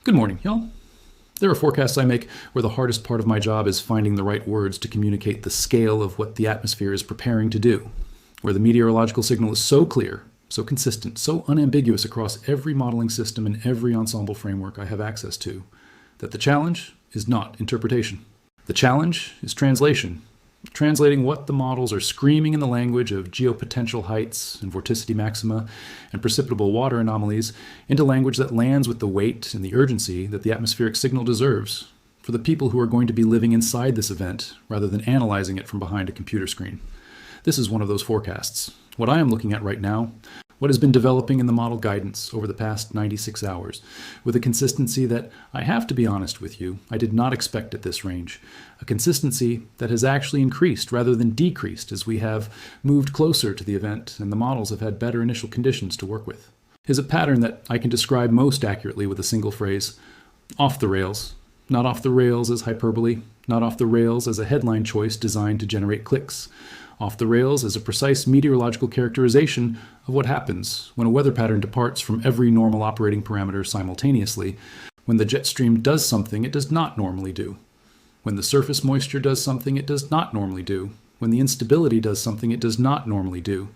Good morning, y'all. There are forecasts I make where the hardest part of my job is finding the right words to communicate the scale of what the atmosphere is preparing to do, where the meteorological signal is so clear, so consistent, so unambiguous across every modeling system and every ensemble framework I have access to, that the challenge is not interpretation. The challenge is translation. Translating what the models are screaming in the language of geopotential heights and vorticity maxima and precipitable water anomalies into language that lands with the weight and the urgency that the atmospheric signal deserves for the people who are going to be living inside this event rather than analyzing it from behind a computer screen. This is one of those forecasts. What I am looking at right now, what has been developing in the model guidance over the past 96 hours, with a consistency that, I have to be honest with you, I did not expect at this range. A consistency that has actually increased rather than decreased as we have moved closer to the event and the models have had better initial conditions to work with. Is a pattern that I can describe most accurately with a single phrase: off the rails. Not off the rails as hyperbole, not off the rails as a headline choice designed to generate clicks. Off the rails as a precise meteorological characterization of what happens when a weather pattern departs from every normal operating parameter simultaneously, when the jet stream does something it does not normally do, when the surface moisture does something it does not normally do, when the instability does something it does not normally do,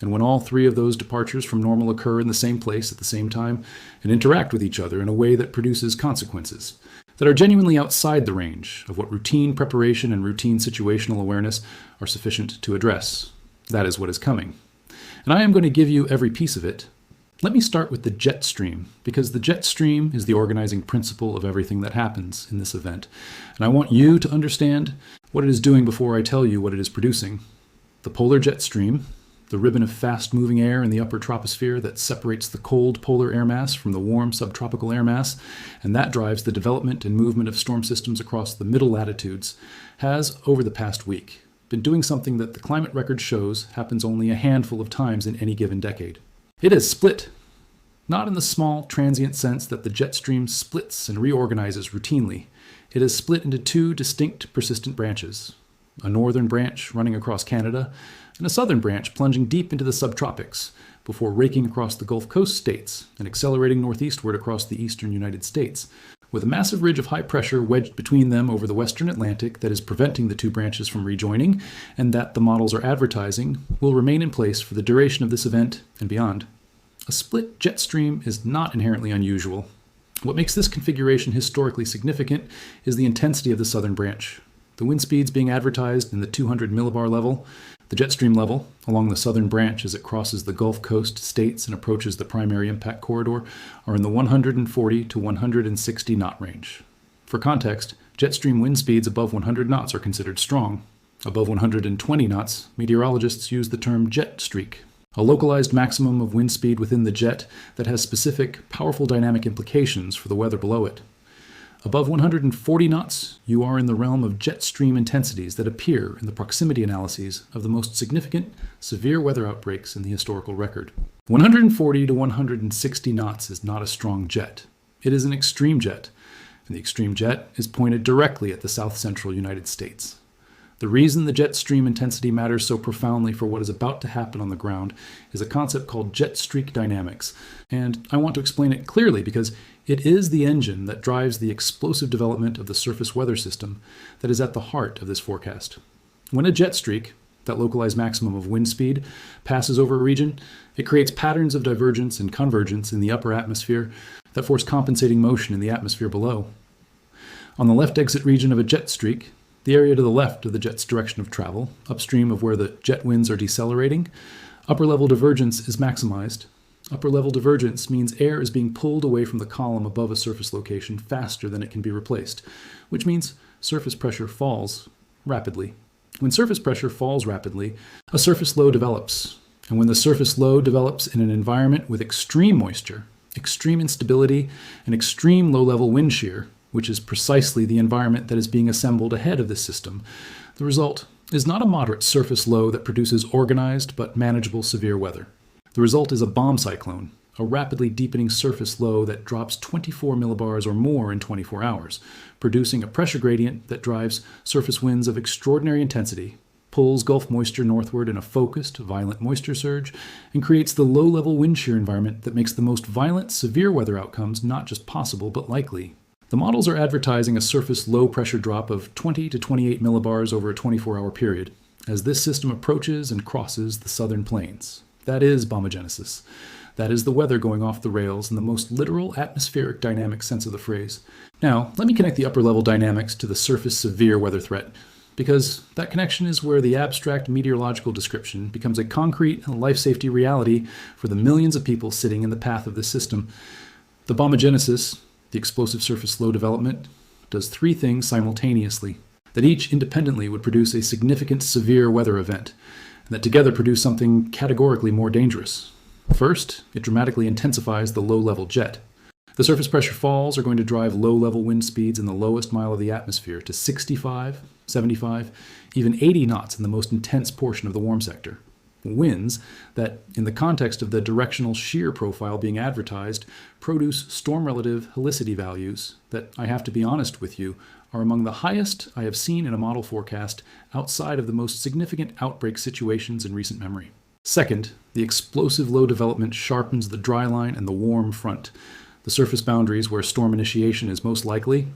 and when all three of those departures from normal occur in the same place at the same time and interact with each other in a way that produces consequences that are genuinely outside the range of what routine preparation and routine situational awareness are sufficient to address. That is what is coming. And I am going to give you every piece of it. Let me start with the jet stream, because the jet stream is the organizing principle of everything that happens in this event. And I want you to understand what it is doing before I tell you what it is producing. The polar jet stream, the ribbon of fast-moving air in the upper troposphere that separates the cold polar air mass from the warm subtropical air mass, and that drives the development and movement of storm systems across the middle latitudes, has, over the past week, been doing something that the climate record shows happens only a handful of times in any given decade. It has split, not in the small, transient sense that the jet stream splits and reorganizes routinely. It has split into two distinct, persistent branches: a northern branch running across Canada, and a southern branch plunging deep into the subtropics before raking across the Gulf Coast states and accelerating northeastward across the eastern United States, with a massive ridge of high pressure wedged between them over the western Atlantic that is preventing the two branches from rejoining, and that the models are advertising will remain in place for the duration of this event and beyond. A split jet stream is not inherently unusual. What makes this configuration historically significant is the intensity of the southern branch. The wind speeds being advertised in the 200 millibar level, the jet stream level, along the southern branch as it crosses the Gulf Coast states and approaches the primary impact corridor, are in the 140 to 160 knot range. For context, jet stream wind speeds above 100 knots are considered strong. Above 120 knots, meteorologists use the term jet streak, a localized maximum of wind speed within the jet that has specific, powerful dynamic implications for the weather below it. Above 140 knots, you are in the realm of jet stream intensities that appear in the proximity analyses of the most significant, severe weather outbreaks in the historical record. 140 to 160 knots is not a strong jet. It is an extreme jet, and the extreme jet is pointed directly at the south-central United States. The reason the jet stream intensity matters so profoundly for what is about to happen on the ground is a concept called jet streak dynamics, and I want to explain it clearly because it is the engine that drives the explosive development of the surface weather system that is at the heart of this forecast. When a jet streak, that localized maximum of wind speed, passes over a region, it creates patterns of divergence and convergence in the upper atmosphere that force compensating motion in the atmosphere below. On the left exit region of a jet streak, the area to the left of the jet's direction of travel, upstream of where the jet winds are decelerating, upper-level divergence is maximized. Upper-level divergence means air is being pulled away from the column above a surface location faster than it can be replaced, which means surface pressure falls rapidly. When surface pressure falls rapidly, a surface low develops. And when the surface low develops in an environment with extreme moisture, extreme instability, and extreme low-level wind shear, which is precisely the environment that is being assembled ahead of this system, the result is not a moderate surface low that produces organized but manageable severe weather. The result is a bomb cyclone, a rapidly deepening surface low that drops 24 millibars or more in 24 hours, producing a pressure gradient that drives surface winds of extraordinary intensity, pulls Gulf moisture northward in a focused, violent moisture surge, and creates the low-level wind shear environment that makes the most violent, severe weather outcomes not just possible, but likely. The models are advertising a surface low-pressure drop of 20 to 28 millibars over a 24-hour period, as this system approaches and crosses the southern plains. That is Bombo-genesis. That is the weather going off the rails in the most literal atmospheric dynamic sense of the phrase. Now, let me connect the upper-level dynamics to the surface severe weather threat, because that connection is where the abstract meteorological description becomes a concrete life safety reality for the millions of people sitting in the path of this system. The Bombo-genesis, the explosive surface low development, does three things simultaneously, that each independently would produce a significant severe weather event, and that together produce something categorically more dangerous. First, it dramatically intensifies the low-level jet. The surface pressure falls are going to drive low-level wind speeds in the lowest mile of the atmosphere to 65, 75, even 80 knots in the most intense portion of the warm sector. Winds that, in the context of the directional shear profile being advertised, produce storm-relative helicity values that, I have to be honest with you, are among the highest I have seen in a model forecast outside of the most significant outbreak situations in recent memory. Second, the explosive low development sharpens the dry line and the warm front, the surface boundaries where storm initiation is most likely,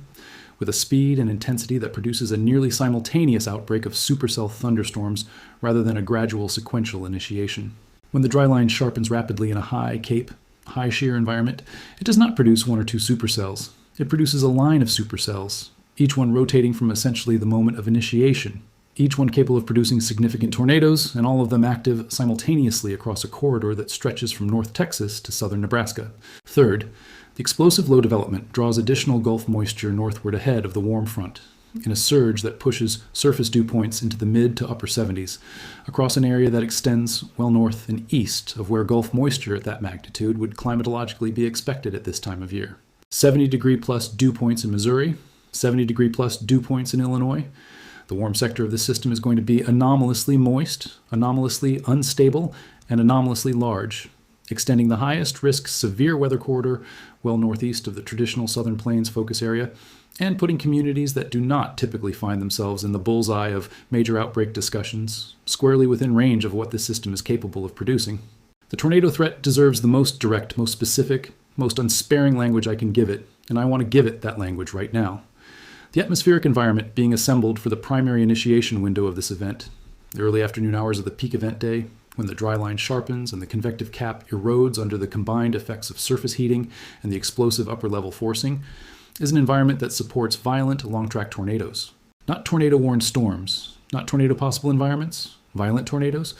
with a speed and intensity that produces a nearly simultaneous outbreak of supercell thunderstorms rather than a gradual sequential initiation. When the dry line sharpens rapidly in a high cape, high shear environment, it does not produce one or two supercells. It produces a line of supercells, each one rotating from essentially the moment of initiation, each one capable of producing significant tornadoes, and all of them active simultaneously across a corridor that stretches from North Texas to southern Nebraska. Third, the explosive low development draws additional Gulf moisture northward ahead of the warm front, in a surge that pushes surface dew points into the mid to upper 70s, across an area that extends well north and east of where Gulf moisture at that magnitude would climatologically be expected at this time of year. 70-degree plus dew points in Missouri, 70-degree plus dew points in Illinois. The warm sector of this system is going to be anomalously moist, anomalously unstable, and anomalously large, extending the highest risk severe weather corridor well northeast of the traditional Southern Plains focus area, and putting communities that do not typically find themselves in the bullseye of major outbreak discussions squarely within range of what this system is capable of producing. The tornado threat deserves the most direct, most specific, most unsparing language I can give it, and I want to give it that language right now. The atmospheric environment being assembled for the primary initiation window of this event, the early afternoon hours of the peak event day, when the dry line sharpens and the convective cap erodes under the combined effects of surface heating and the explosive upper-level forcing, is an environment that supports violent long-track tornadoes. Not tornado-warned storms, not tornado-possible environments, violent tornadoes,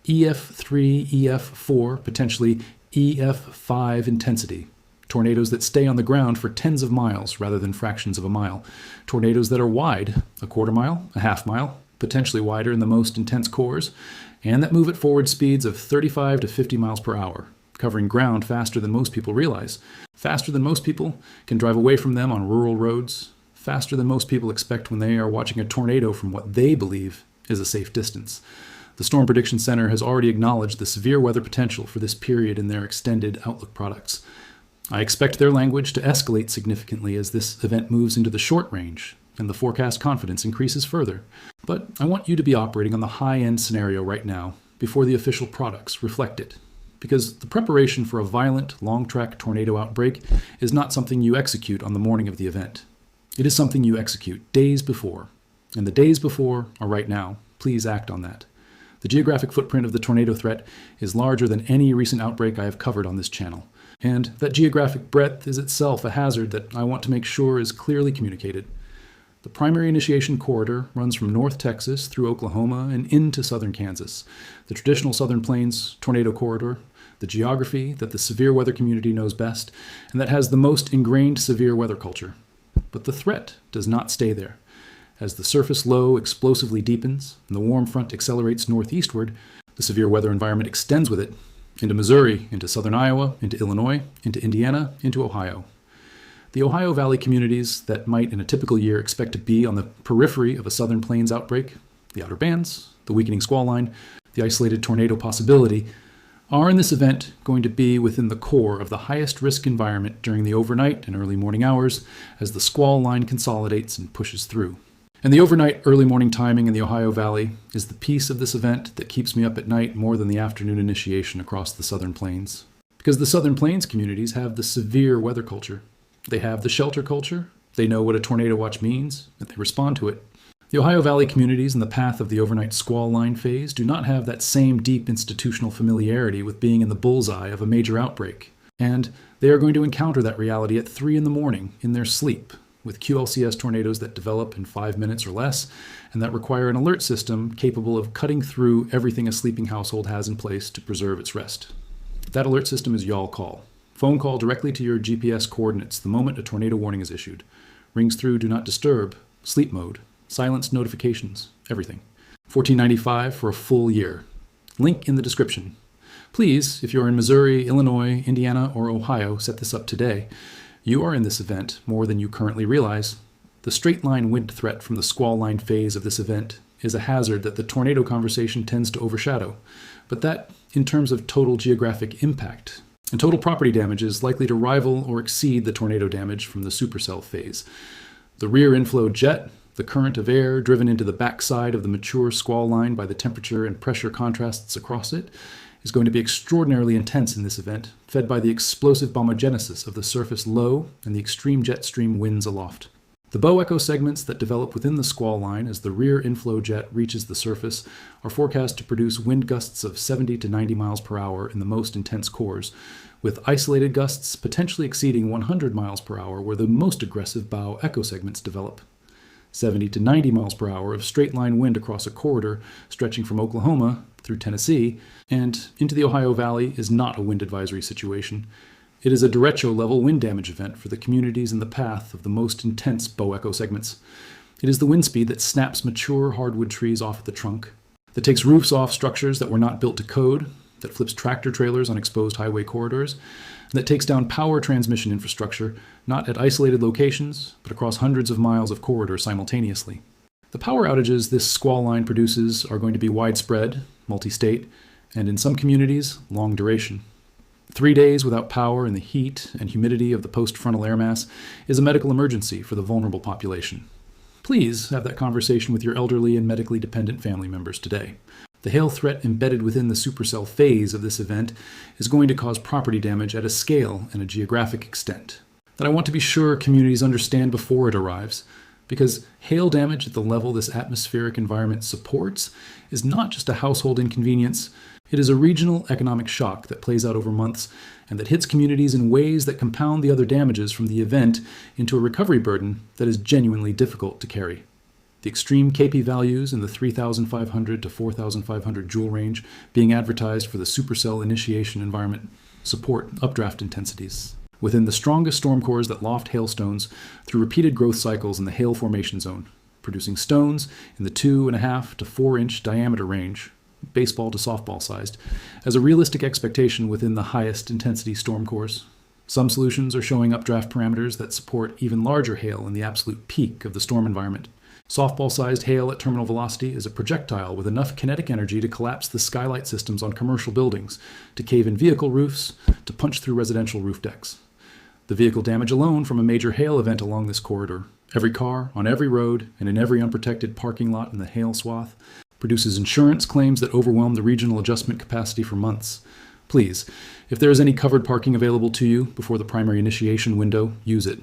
EF3, EF4, potentially EF5 intensity. Tornadoes that stay on the ground for tens of miles rather than fractions of a mile. Tornadoes that are wide, a quarter mile, a half mile, potentially wider in the most intense cores, and that move at forward speeds of 35 to 50 miles per hour, covering ground faster than most people realize, faster than most people can drive away from them on rural roads, faster than most people expect when they are watching a tornado from what they believe is a safe distance. The Storm Prediction Center has already acknowledged the severe weather potential for this period in their extended Outlook products. I expect their language to escalate significantly as this event moves into the short range and the forecast confidence increases further. But I want you to be operating on the high-end scenario right now before the official products reflect it. Because the preparation for a violent, long-track tornado outbreak is not something you execute on the morning of the event. It is something you execute days before. And the days before are right now. Please act on that. The geographic footprint of the tornado threat is larger than any recent outbreak I have covered on this channel. And that geographic breadth is itself a hazard that I want to make sure is clearly communicated. The primary initiation corridor runs from North Texas through Oklahoma and into southern Kansas, the traditional Southern Plains tornado corridor, the geography that the severe weather community knows best, and that has the most ingrained severe weather culture. But the threat does not stay there. As the surface low explosively deepens and the warm front accelerates northeastward, the severe weather environment extends with it into Missouri, into southern Iowa, into Illinois, into Indiana, into Ohio. The Ohio Valley communities that might in a typical year expect to be on the periphery of a Southern Plains outbreak, the outer bands, the weakening squall line, the isolated tornado possibility, are in this event going to be within the core of the highest risk environment during the overnight and early morning hours as the squall line consolidates and pushes through. And the overnight early morning timing in the Ohio Valley is the piece of this event that keeps me up at night more than the afternoon initiation across the Southern Plains. Because the Southern Plains communities have the severe weather culture. They have the shelter culture, they know what a tornado watch means, and they respond to it. The Ohio Valley communities in the path of the overnight squall line phase do not have that same deep institutional familiarity with being in the bullseye of a major outbreak. And they are going to encounter that reality at 3 in the morning in their sleep, with QLCS tornadoes that develop in 5 minutes or less, and that require an alert system capable of cutting through everything a sleeping household has in place to preserve its rest. That alert system is y'all call. Phone call directly to your GPS coordinates the moment a tornado warning is issued. Rings through do not disturb, sleep mode, silenced notifications, everything. $14.95 for a full year. Link in the description. Please, if you're in Missouri, Illinois, Indiana, or Ohio, set this up today. You are in this event more than you currently realize. The straight line wind threat from the squall line phase of this event is a hazard that the tornado conversation tends to overshadow, but that in terms of total geographic impact. And total property damage is likely to rival or exceed the tornado damage from the supercell phase. The rear inflow jet, the current of air driven into the backside of the mature squall line by the temperature and pressure contrasts across it, is going to be extraordinarily intense in this event, fed by the explosive bombo-genesis of the surface low and the extreme jet stream winds aloft. The bow echo segments that develop within the squall line as the rear inflow jet reaches the surface are forecast to produce wind gusts of 70 to 90 miles per hour in the most intense cores, with isolated gusts potentially exceeding 100 miles per hour where the most aggressive bow echo segments develop. 70 to 90 miles per hour of straight-line wind across a corridor stretching from Oklahoma through Tennessee and into the Ohio Valley is not a wind advisory situation. It is a derecho-level wind damage event for the communities in the path of the most intense bow echo segments. It is the wind speed that snaps mature hardwood trees off the trunk, that takes roofs off structures that were not built to code, that flips tractor trailers on exposed highway corridors, and that takes down power transmission infrastructure, not at isolated locations, but across hundreds of miles of corridor simultaneously. The power outages this squall line produces are going to be widespread, multi-state, and in some communities, long duration. 3 days without power in the heat and humidity of the post-frontal air mass is a medical emergency for the vulnerable population. Please have that conversation with your elderly and medically dependent family members today. The hail threat embedded within the supercell phase of this event is going to cause property damage at a scale and a geographic extent that I want to be sure communities understand before it arrives, because hail damage at the level this atmospheric environment supports is not just a household inconvenience, it is a regional economic shock that plays out over months and that hits communities in ways that compound the other damages from the event into a recovery burden that is genuinely difficult to carry. The extreme KP values in the 3,500 to 4,500 joule range being advertised for the supercell initiation environment support updraft intensities within the strongest storm cores that loft hailstones through repeated growth cycles in the hail formation zone, producing stones in the 2.5 to 4 inch diameter range, baseball to softball sized, as a realistic expectation within the highest intensity storm cores. Some solutions are showing updraft parameters that support even larger hail in the absolute peak of the storm environment. Softball-sized hail at terminal velocity is a projectile with enough kinetic energy to collapse the skylight systems on commercial buildings, to cave in vehicle roofs, to punch through residential roof decks. The vehicle damage alone from a major hail event along this corridor, every car, on every road, and in every unprotected parking lot in the hail swath, produces insurance claims that overwhelm the regional adjustment capacity for months. Please, if there is any covered parking available to you before the primary initiation window, use it.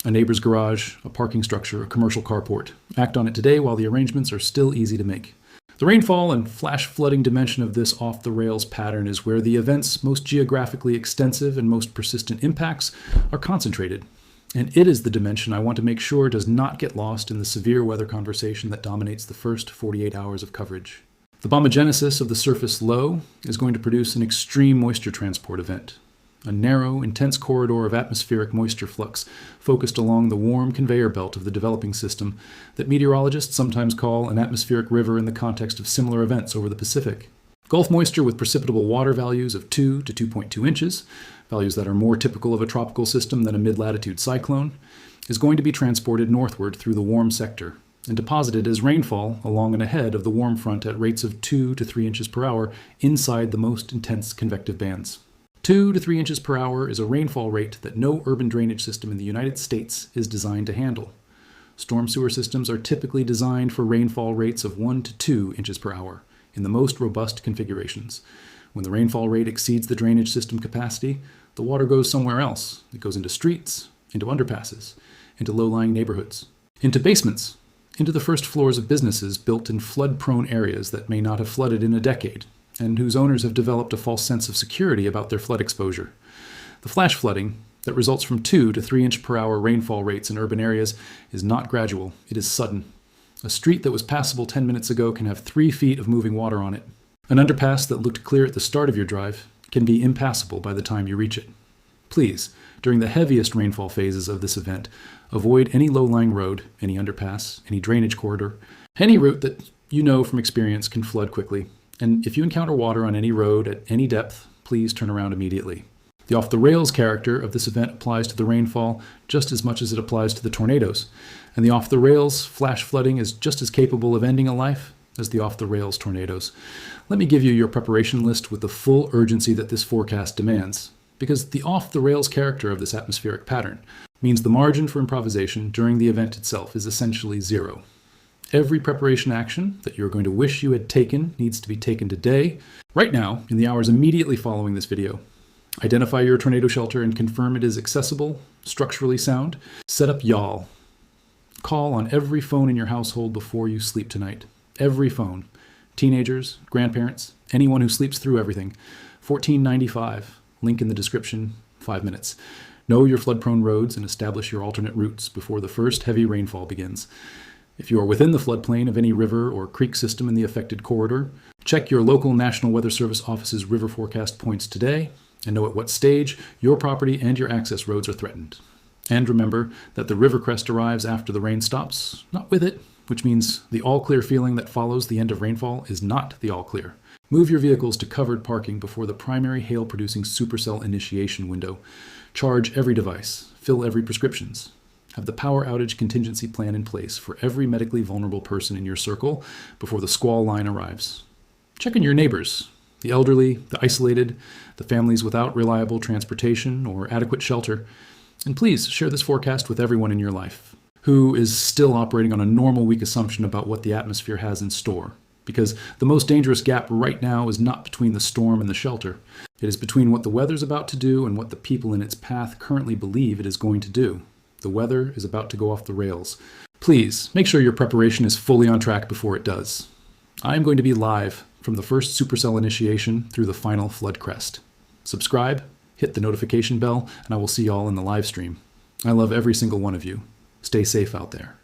A neighbor's garage, a parking structure, a commercial carport. Act on it today while the arrangements are still easy to make. The rainfall and flash flooding dimension of this off-the-rails pattern is where the event's most geographically extensive and most persistent impacts are concentrated. And it is the dimension I want to make sure does not get lost in the severe weather conversation that dominates the first 48 hours of coverage. The Bombo-genesis of the surface low is going to produce an extreme moisture transport event. A narrow, intense corridor of atmospheric moisture flux focused along the warm conveyor belt of the developing system that meteorologists sometimes call an atmospheric river in the context of similar events over the Pacific. Gulf moisture with precipitable water values of 2 to 2.2 inches, values that are more typical of a tropical system than a mid-latitude cyclone, is going to be transported northward through the warm sector and deposited as rainfall along and ahead of the warm front at rates of 2 to 3 inches per hour inside the most intense convective bands. 2 to 3 inches per hour is a rainfall rate that no urban drainage system in the United States is designed to handle. Storm sewer systems are typically designed for rainfall rates of 1 to 2 inches per hour in the most robust configurations. When the rainfall rate exceeds the drainage system capacity, the water goes somewhere else. It goes into streets, into underpasses, into low-lying neighborhoods, into basements, into the first floors of businesses built in flood-prone areas that may not have flooded in a decade, and whose owners have developed a false sense of security about their flood exposure. The flash flooding that results from 2 to 3 inch per hour rainfall rates in urban areas is not gradual, it is sudden. A street that was passable 10 minutes ago can have 3 feet of moving water on it. An underpass that looked clear at the start of your drive can be impassable by the time you reach it. Please, during the heaviest rainfall phases of this event, avoid any low-lying road, any underpass, any drainage corridor, any route that you know from experience can flood quickly. And if you encounter water on any road at any depth, please turn around immediately. The off-the-rails character of this event applies to the rainfall just as much as it applies to the tornadoes. And the off-the-rails flash flooding is just as capable of ending a life as the off-the-rails tornadoes. Let me give you your preparation list with the full urgency that this forecast demands, because the off-the-rails character of this atmospheric pattern means the margin for improvisation during the event itself is essentially 0. Every preparation action that you're going to wish you had taken needs to be taken today, right now, in the hours immediately following this video. Identify your tornado shelter and confirm it is accessible, structurally sound. Set up YAWL. Call on every phone in your household before you sleep tonight. Every phone. Teenagers, grandparents, anyone who sleeps through everything. $14.95. Link in the description. 5 minutes. Know your flood-prone roads and establish your alternate routes before the first heavy rainfall begins. If you are within the floodplain of any river or creek system in the affected corridor, check your local National Weather Service office's river forecast points today and know at what stage your property and your access roads are threatened. And remember that the river crest arrives after the rain stops, not with it, which means the all-clear feeling that follows the end of rainfall is not the all-clear. Move your vehicles to covered parking before the primary hail-producing supercell initiation window. Charge every device. Fill every prescriptions. Have the power outage contingency plan in place for every medically vulnerable person in your circle before the squall line arrives. Check on your neighbors, the elderly, the isolated, the families without reliable transportation or adequate shelter. And please share this forecast with everyone in your life who is still operating on a normal week assumption about what the atmosphere has in store. Because the most dangerous gap right now is not between the storm and the shelter. It is between what the weather's about to do and what the people in its path currently believe it is going to do. The weather is about to go off the rails. Please make sure your preparation is fully on track before it does. I am going to be live from the first supercell initiation through the final flood crest. Subscribe, hit the notification bell, and I will see y'all in the live stream. I love every single one of you. Stay safe out there.